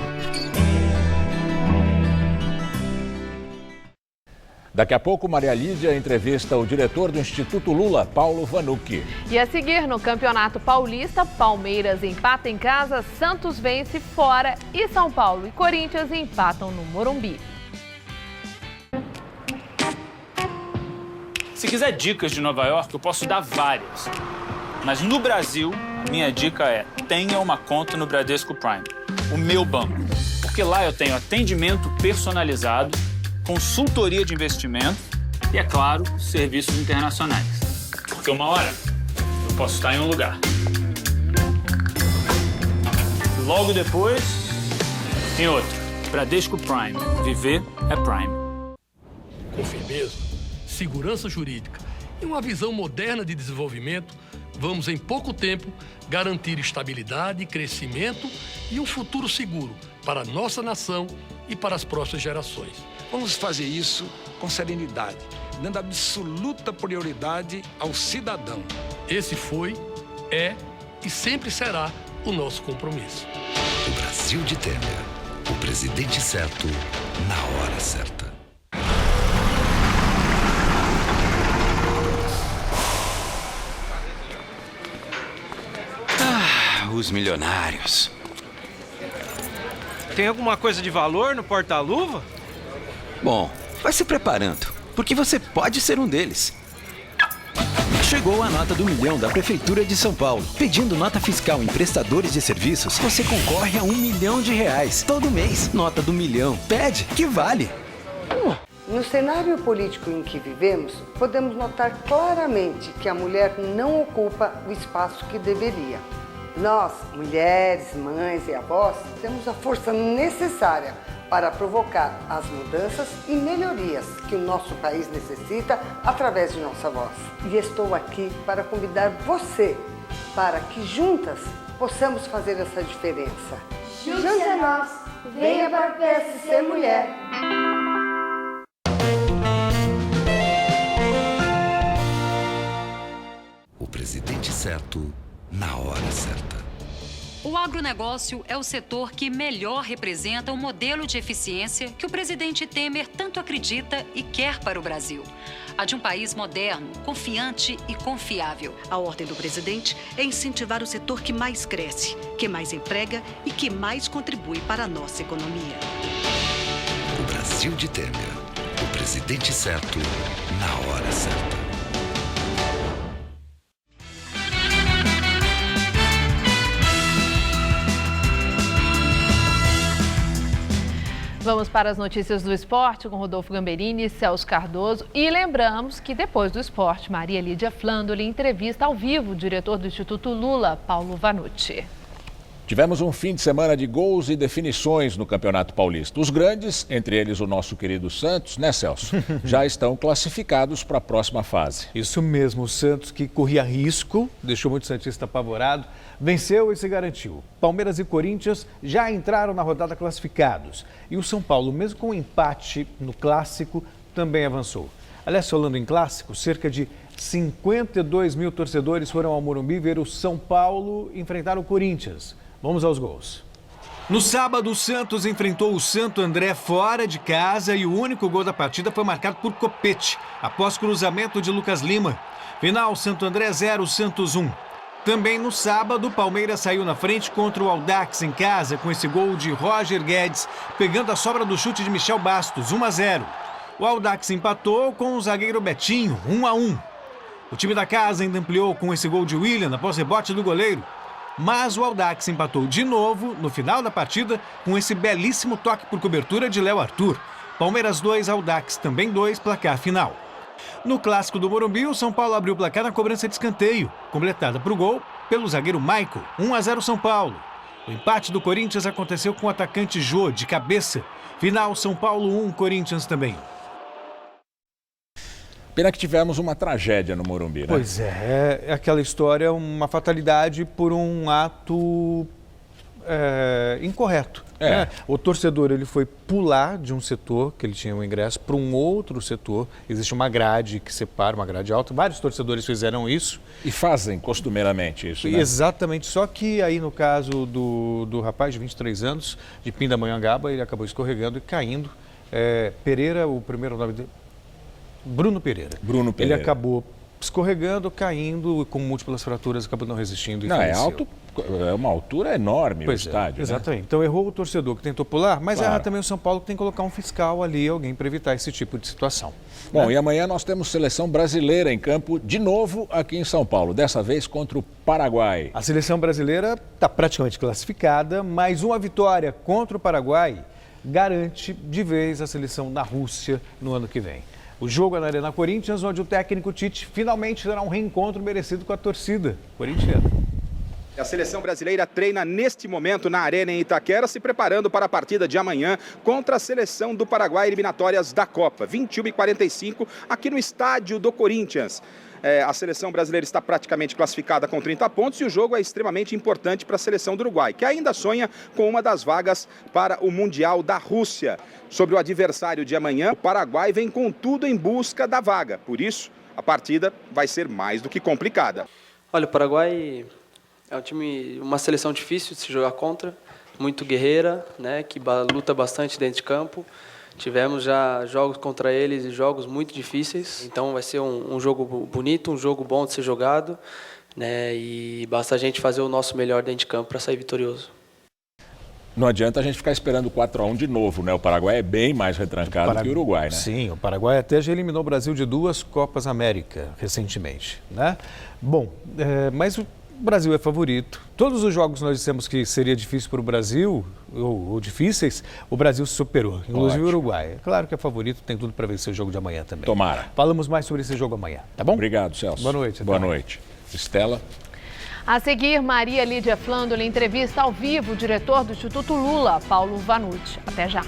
Daqui a pouco, Maria Lídia entrevista o diretor do Instituto Lula, Paulo Vanucchi. E a seguir, no Campeonato Paulista, Palmeiras empata em casa, Santos vence fora e São Paulo e Corinthians empatam no Morumbi. Se quiser dicas de Nova York, eu posso dar várias. Mas no Brasil, minha dica é: tenha uma conta no Bradesco Prime, o meu banco. Porque lá eu tenho atendimento personalizado, consultoria de investimento e, é claro, serviços internacionais. Porque uma hora eu posso estar em um lugar. Logo depois, em outro. Bradesco Prime. Viver é Prime. Com firmeza, segurança jurídica e uma visão moderna de desenvolvimento, vamos em pouco tempo garantir estabilidade, crescimento e um futuro seguro para a nossa nação e para as próximas gerações. Vamos fazer isso com serenidade, dando absoluta prioridade ao cidadão. Esse foi, é e sempre será o nosso compromisso. O Brasil de Temer, o presidente certo, na hora certa. Os milionários. Tem alguma coisa de valor no porta-luva? Bom, vai se preparando, porque você pode ser um deles. Chegou a nota do 1 milhão da Prefeitura de São Paulo. Pedindo nota fiscal em prestadores de serviços, você concorre a R$1 milhão todo mês. Nota do 1 milhão. Pede, que vale. No cenário político em que vivemos, podemos notar claramente que a mulher não ocupa o espaço que deveria. Nós, mulheres, mães e avós, temos a força necessária para provocar as mudanças e melhorias que o nosso país necessita através de nossa voz. E estou aqui para convidar você para que juntas possamos fazer essa diferença. Junte a nós, venha para o PSC Mulher. O presidente certo, na hora certa. O agronegócio é o setor que melhor representa o modelo de eficiência que o presidente Temer tanto acredita e quer para o Brasil. A de um país moderno, confiante e confiável. A ordem do presidente é incentivar o setor que mais cresce, que mais emprega e que mais contribui para a nossa economia. O Brasil de Temer. O presidente certo, na hora certa. Vamos para as notícias do esporte com Rodolfo Gamberini e Celso Cardoso. E lembramos que depois do esporte, Maria Lídia Flandoli entrevista ao vivo o diretor do Instituto Lula, Paulo Vanucci. Tivemos um fim de semana de gols e definições no Campeonato Paulista. Os grandes, entre eles o nosso querido Santos, né, Celso? Já estão classificados para a próxima fase. Isso mesmo, o Santos, que corria risco, deixou muito santista apavorado, venceu e se garantiu. Palmeiras e Corinthians já entraram na rodada classificados. E o São Paulo, mesmo com um empate no Clássico, também avançou. Aliás, falando em Clássico, cerca de 52 mil torcedores foram ao Morumbi ver o São Paulo enfrentar o Corinthians. Vamos aos gols. No sábado, o Santos enfrentou o Santo André fora de casa e o único gol da partida foi marcado por Copete, após cruzamento de Lucas Lima. Final, Santo André 0, Santos 1. Também no sábado, o Palmeiras saiu na frente contra o Audax em casa com esse gol de Roger Guedes, pegando a sobra do chute de Michel Bastos, 1-0. O Audax empatou com o zagueiro Betinho, 1-1. O time da casa ainda ampliou com esse gol de William após rebote do goleiro. Mas o Audax empatou de novo no final da partida com esse belíssimo toque por cobertura de Léo Arthur. Palmeiras 2, Audax também 2, placar final. No Clássico do Morumbi, o São Paulo abriu o placar na cobrança de escanteio, completada para o gol pelo zagueiro Michael, 1-0 São Paulo. O empate do Corinthians aconteceu com o atacante Jô, de cabeça. Final, São Paulo 1, Corinthians também. Pena que tivemos uma tragédia no Morumbi, né? Pois é aquela história, uma fatalidade por um ato incorreto. Né? O torcedor ele foi pular de um setor, que ele tinha um ingresso, para um outro setor. Existe uma grade que separa, uma grade alta. Vários torcedores fizeram isso. E fazem costumeiramente isso, né? Exatamente. Só que aí no caso do rapaz de 23 anos, de Pindamonhangaba, ele acabou escorregando e caindo. Pereira, o primeiro nome dele... Bruno Pereira. Ele acabou escorregando, caindo, com múltiplas fraturas, acabou não resistindo e faleceu. É uma altura enorme o estádio. Exatamente. Né? Então errou o torcedor que tentou pular, mas erra também o São Paulo que tem que colocar um fiscal ali, alguém para evitar esse tipo de situação. Bom, e amanhã nós temos seleção brasileira em campo de novo aqui em São Paulo, dessa vez contra o Paraguai. A seleção brasileira está praticamente classificada, mas uma vitória contra o Paraguai garante de vez a seleção na Rússia no ano que vem. O jogo é na Arena Corinthians, onde o técnico Tite finalmente terá um reencontro merecido com a torcida corintiana. A seleção brasileira treina neste momento na Arena em Itaquera, se preparando para a partida de amanhã contra a seleção do Paraguai, eliminatórias da Copa, 21h45, aqui no estádio do Corinthians. A seleção brasileira está praticamente classificada com 30 pontos e o jogo é extremamente importante para a seleção do Uruguai, que ainda sonha com uma das vagas para o Mundial da Rússia. Sobre o adversário de amanhã, o Paraguai vem com tudo em busca da vaga. Por isso, a partida vai ser mais do que complicada. Olha, o Paraguai é uma seleção difícil de se jogar contra, muito guerreira, né, que luta bastante dentro de campo. Tivemos já jogos contra eles e jogos muito difíceis, então vai ser um jogo bonito, um jogo bom de ser jogado, né? E basta a gente fazer o nosso melhor dentro de campo para sair vitorioso. Não adianta a gente ficar esperando 4-1 de novo, né? O Paraguai é bem mais retrancado que o Uruguai, né? Sim, o Paraguai até já eliminou o Brasil de 2 Copas América recentemente, né? Bom, mas o Brasil é favorito. Todos os jogos nós dissemos que seria difícil para o Brasil, ou difíceis, o Brasil superou, inclusive o Uruguai. É claro que é favorito, tem tudo para vencer o jogo de amanhã também. Tomara. Falamos mais sobre esse jogo amanhã, tá bom? Obrigado, Celso. Boa noite. Boa noite. Estela. A seguir, Maria Lídia Flandoli entrevista ao vivo o diretor do Instituto Lula, Paulo Vanucci. Até já.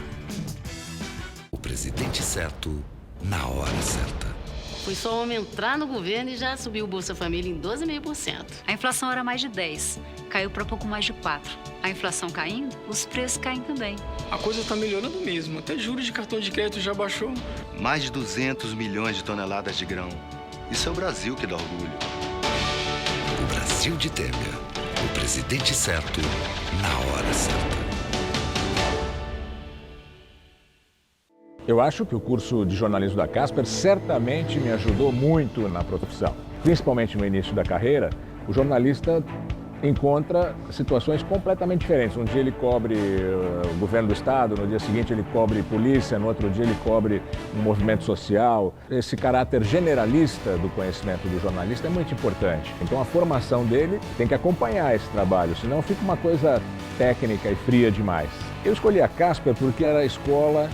O presidente certo, na hora certa. Foi só o homem entrar no governo e já subiu o Bolsa Família em 12,5%. A inflação era mais de 10%, caiu para pouco mais de 4%. A inflação caindo, os preços caem também. A coisa está melhorando mesmo, até juros de cartão de crédito já baixou. Mais de 200 milhões de toneladas de grão. Isso é o Brasil que dá orgulho. O Brasil de Temer, o presidente certo, na hora certa. Eu acho que o curso de jornalismo da Casper certamente me ajudou muito na profissão. Principalmente no início da carreira, o jornalista encontra situações completamente diferentes. Um dia ele cobre o governo do estado, no dia seguinte ele cobre polícia, no outro dia ele cobre um movimento social. Esse caráter generalista do conhecimento do jornalista é muito importante. Então a formação dele tem que acompanhar esse trabalho, senão fica uma coisa técnica e fria demais. Eu escolhi a Casper porque era a escola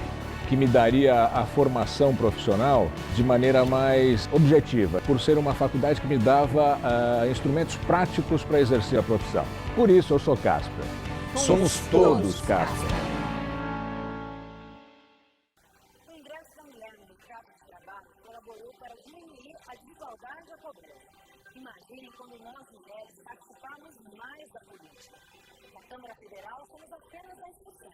que me daria a formação profissional de maneira mais objetiva, por ser uma faculdade que me dava instrumentos práticos para exercer a profissão. Por isso eu sou Casper. Somos todos Casper. O ingresso da mulher no mercado de trabalho colaborou para diminuir a desigualdade da pobreza. Imaginem quando nós mulheres participamos mais da política. Na Câmara Federal somos apenas 10%.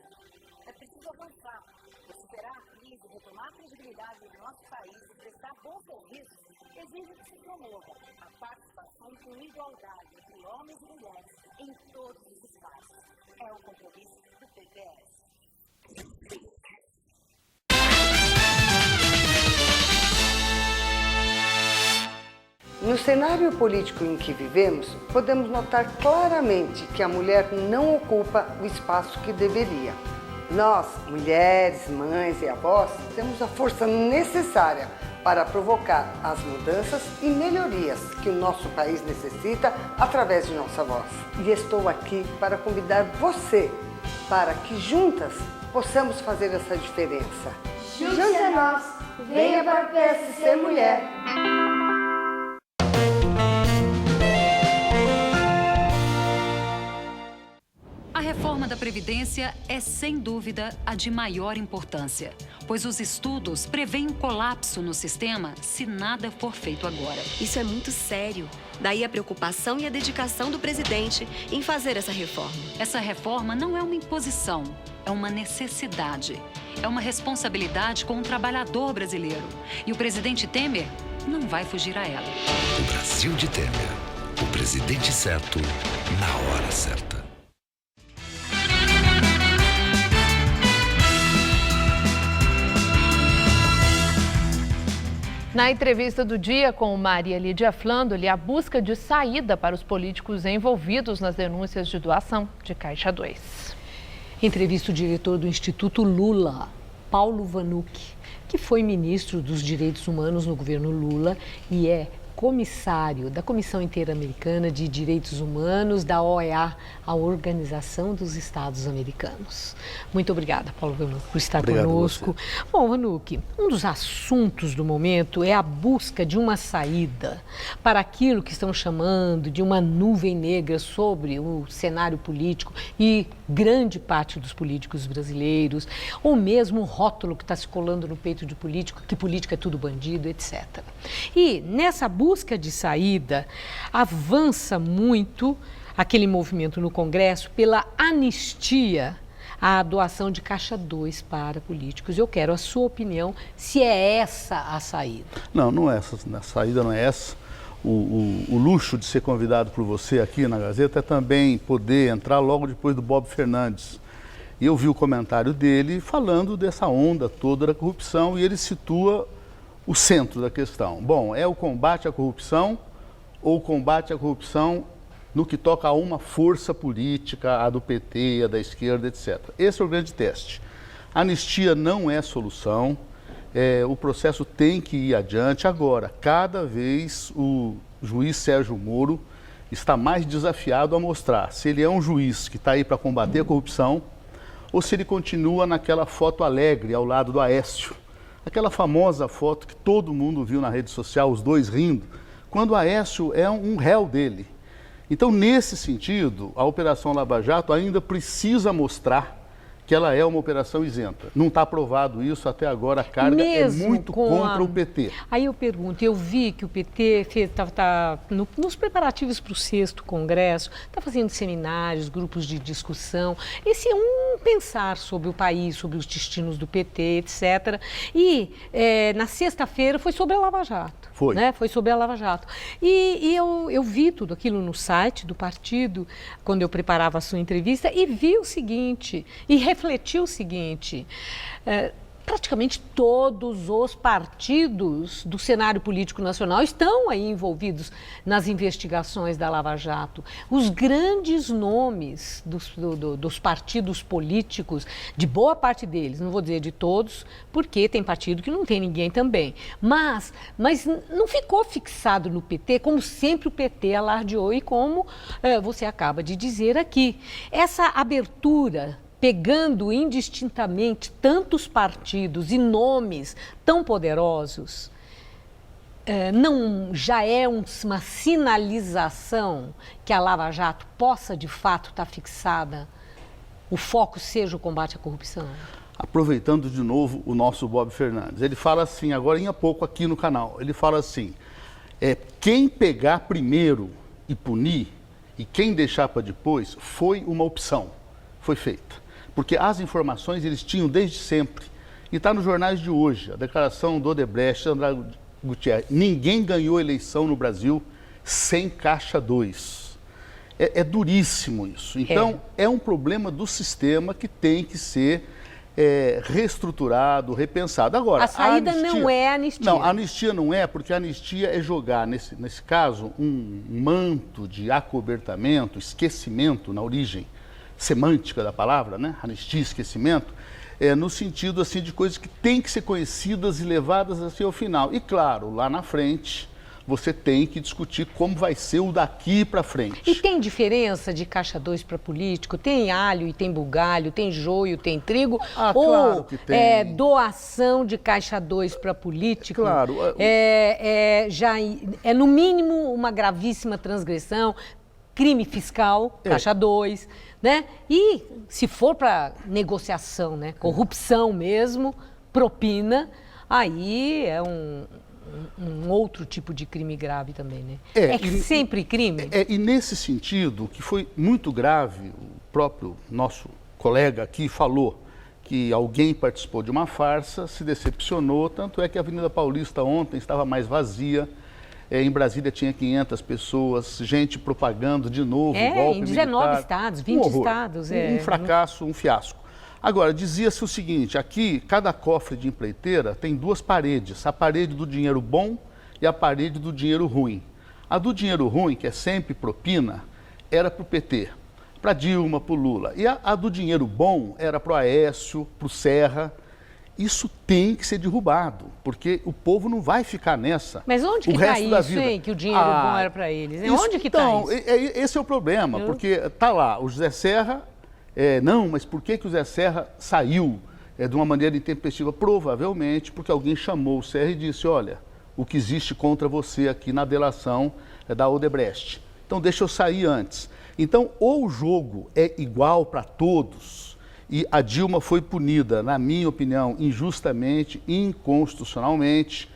É preciso avançar. Superar a crise, retomar a credibilidade do nosso país e prestar bons serviços exige que se promova a participação com igualdade entre homens e mulheres em todos os espaços. É o compromisso do PPS. No cenário político em que vivemos, podemos notar claramente que a mulher não ocupa o espaço que deveria. Nós, mulheres, mães e avós, temos a força necessária para provocar as mudanças e melhorias que o nosso país necessita através de nossa voz. E estou aqui para convidar você para que juntas possamos fazer essa diferença. Juntos é nós, venha para o PSC Mulher. A reforma da Previdência é, sem dúvida, a de maior importância, pois os estudos prevêem um colapso no sistema se nada for feito agora. Isso é muito sério. Daí a preocupação e a dedicação do presidente em fazer essa reforma. Essa reforma não é uma imposição, é uma necessidade. É uma responsabilidade com o trabalhador brasileiro. E o presidente Temer não vai fugir a ela. O Brasil de Temer, o presidente certo, na hora certa. Na entrevista do dia com Maria Lídia Flandoli, a busca de saída para os políticos envolvidos nas denúncias de doação de Caixa 2. Entrevista o diretor do Instituto Lula, Paulo Vanucci, que foi ministro dos Direitos Humanos no governo Lula e é comissário da Comissão Interamericana de Direitos Humanos, da OEA, a Organização dos Estados Americanos. Muito obrigada, Paulo Vanucci, por estar conosco. Bom, Vanucci, um dos assuntos do momento é a busca de uma saída para aquilo que estão chamando de uma nuvem negra sobre o cenário político e grande parte dos políticos brasileiros, ou mesmo um rótulo que está se colando no peito de político, que política é tudo bandido, etc. E nessa busca de saída, avança muito aquele movimento no Congresso pela anistia à doação de Caixa 2 para políticos. Eu quero a sua opinião, se é essa a saída. Não é essa, a saída não é essa. O luxo de ser convidado por você aqui na Gazeta é também poder entrar logo depois do Bob Fernandes. E eu vi o comentário dele falando dessa onda toda da corrupção e ele situa o centro da questão. Bom, é o combate à corrupção ou o combate à corrupção no que toca a uma força política, a do PT, a da esquerda, etc. Esse é o grande teste. A anistia não é solução, o processo tem que ir adiante. Agora, cada vez o juiz Sérgio Moro está mais desafiado a mostrar se ele é um juiz que está aí para combater a corrupção ou se ele continua naquela foto alegre ao lado do Aécio. Aquela famosa foto que todo mundo viu na rede social, os dois rindo, quando o Aécio é um réu dele. Então, nesse sentido, a Operação Lava Jato ainda precisa mostrar que ela é uma operação isenta. Não está provado isso até agora, a carga Mesmo é muito contra o PT. Aí eu pergunto, eu vi que o PT está nos preparativos para o 6º Congresso, está fazendo seminários, grupos de discussão. Esse é um pensar sobre o país, sobre os destinos do PT, etc. E na sexta-feira foi sobre a Lava Jato. Foi. Né? Foi sobre a Lava Jato. E eu vi tudo aquilo no site do partido, quando eu preparava a sua entrevista, e vi o seguinte, e refleti o seguinte, praticamente todos os partidos do cenário político nacional estão aí envolvidos nas investigações da Lava Jato. Os grandes nomes dos partidos políticos, de boa parte deles, não vou dizer de todos, porque tem partido que não tem ninguém também, mas não ficou fixado no PT, como sempre o PT alardeou e como você acaba de dizer aqui. Essa abertura, pegando indistintamente tantos partidos e nomes tão poderosos, não já é uma sinalização que a Lava Jato possa, de fato, estar fixada, o foco seja o combate à corrupção? Aproveitando de novo o nosso Bob Fernandes, ele fala assim, agora há pouco aqui no canal, ele fala assim, quem pegar primeiro e punir, e quem deixar para depois, foi uma opção, foi feita. Porque as informações eles tinham desde sempre. E está nos jornais de hoje, a declaração do Odebrecht, André Gutierrez, ninguém ganhou eleição no Brasil sem Caixa 2. É duríssimo isso. Então, é um problema do sistema que tem que ser reestruturado, repensado. Agora, a saída não é a anistia. Não, a anistia não é, porque a anistia é jogar, nesse caso, um manto de acobertamento, esquecimento na origem semântica da palavra, né? Anistia, esquecimento, no sentido assim de coisas que têm que ser conhecidas e levadas assim ao final. E claro, lá na frente, você tem que discutir como vai ser o daqui para frente. E tem diferença de Caixa 2 para político? Tem alho e tem bugalho, tem joio, tem trigo? Ou claro que tem. Doação de Caixa 2 para político? Claro. Já é no mínimo uma gravíssima transgressão, crime fiscal, Caixa 2, né? E se for para negociação, né? Corrupção mesmo, propina, aí é um outro tipo de crime grave também, né? Sempre crime? E nesse sentido, que foi muito grave, o próprio nosso colega aqui falou que alguém participou de uma farsa, se decepcionou, tanto é que a Avenida Paulista ontem estava mais vazia, em Brasília tinha 500 pessoas, gente propagando de novo golpe em 19 militar. estados, 20 estados. Um fracasso, um fiasco. Agora, dizia-se o seguinte, aqui, cada cofre de empreiteira tem duas paredes, a parede do dinheiro bom e a parede do dinheiro ruim. A do dinheiro ruim, que é sempre propina, era para o PT, para Dilma, para o Lula. E a do dinheiro bom era para o Aécio, para o Serra. Isso tem que ser derrubado, porque o povo não vai ficar nessa. Mas onde que está isso, hein, que o dinheiro bom era para eles? Onde que está isso? Esse é o problema, porque está lá, o José Serra, não, mas por que o José Serra saiu de uma maneira intempestiva? Provavelmente porque alguém chamou o Serra e disse, olha, o que existe contra você aqui na delação da Odebrecht. Então deixa eu sair antes. Então, ou o jogo é igual para todos, e a Dilma foi punida, na minha opinião, injustamente, inconstitucionalmente.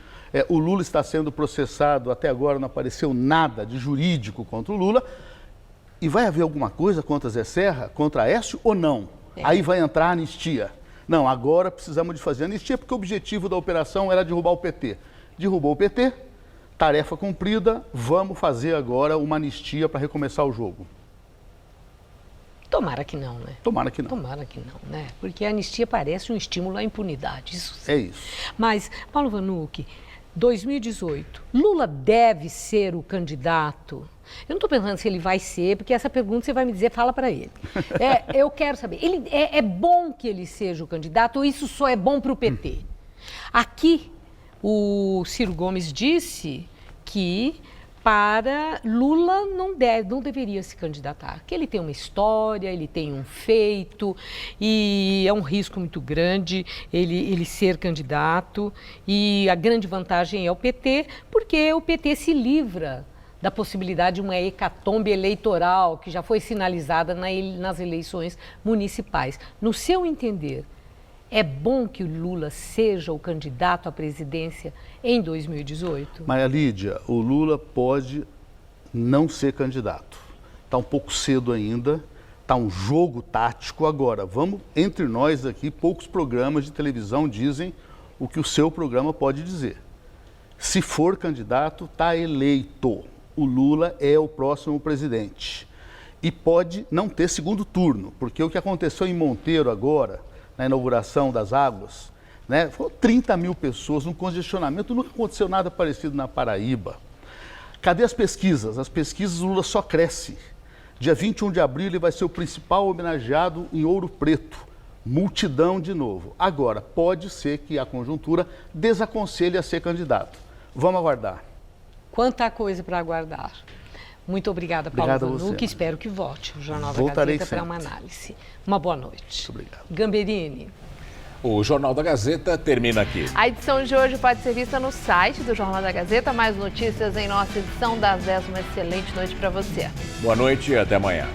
O Lula está sendo processado, até agora não apareceu nada de jurídico contra o Lula. E vai haver alguma coisa contra Zé Serra, contra Aécio ou não? Aí vai entrar a anistia. Não, agora precisamos de fazer anistia, porque o objetivo da operação era derrubar o PT. Derrubou o PT, tarefa cumprida, vamos fazer agora uma anistia para recomeçar o jogo. Tomara que não, né? Tomara que não. Tomara que não, né? Porque a anistia parece um estímulo à impunidade, isso sim. É isso. Mas, Paulo Vanucchi, 2018, Lula deve ser o candidato? Eu não estou pensando se ele vai ser, porque essa pergunta você vai me dizer, fala para ele. Eu quero saber, é bom que ele seja o candidato ou isso só é bom para o PT? Aqui, o Ciro Gomes disse que para Lula não deveria se candidatar, que ele tem uma história, ele tem um feito e é um risco muito grande ele ser candidato e a grande vantagem é o PT, porque o PT se livra da possibilidade de uma hecatombe eleitoral que já foi sinalizada nas eleições municipais. No seu entender, é bom que o Lula seja o candidato à presidência em 2018? Maria Lídia, o Lula pode não ser candidato. Está um pouco cedo ainda, está um jogo tático. Agora, vamos, entre nós aqui, poucos programas de televisão dizem o que o seu programa pode dizer. Se for candidato, está eleito. O Lula é o próximo presidente. E pode não ter segundo turno, porque o que aconteceu em Monteiro agora, na inauguração das águas, né, foram 30 mil pessoas, num congestionamento, nunca aconteceu nada parecido na Paraíba. Cadê as pesquisas? As pesquisas, o Lula só cresce. Dia 21 de abril ele vai ser o principal homenageado em Ouro Preto. Multidão de novo. Agora, pode ser que a conjuntura desaconselhe a ser candidato. Vamos aguardar. Quanta coisa para aguardar. Muito obrigada, Paulo Vanucci. Espero que volte o Jornal da Gazeta para uma análise. Uma boa noite. Muito obrigado. Gamberini. O Jornal da Gazeta termina aqui. A edição de hoje pode ser vista no site do Jornal da Gazeta. Mais notícias em nossa edição das 10. Uma excelente noite para você. Boa noite e até amanhã.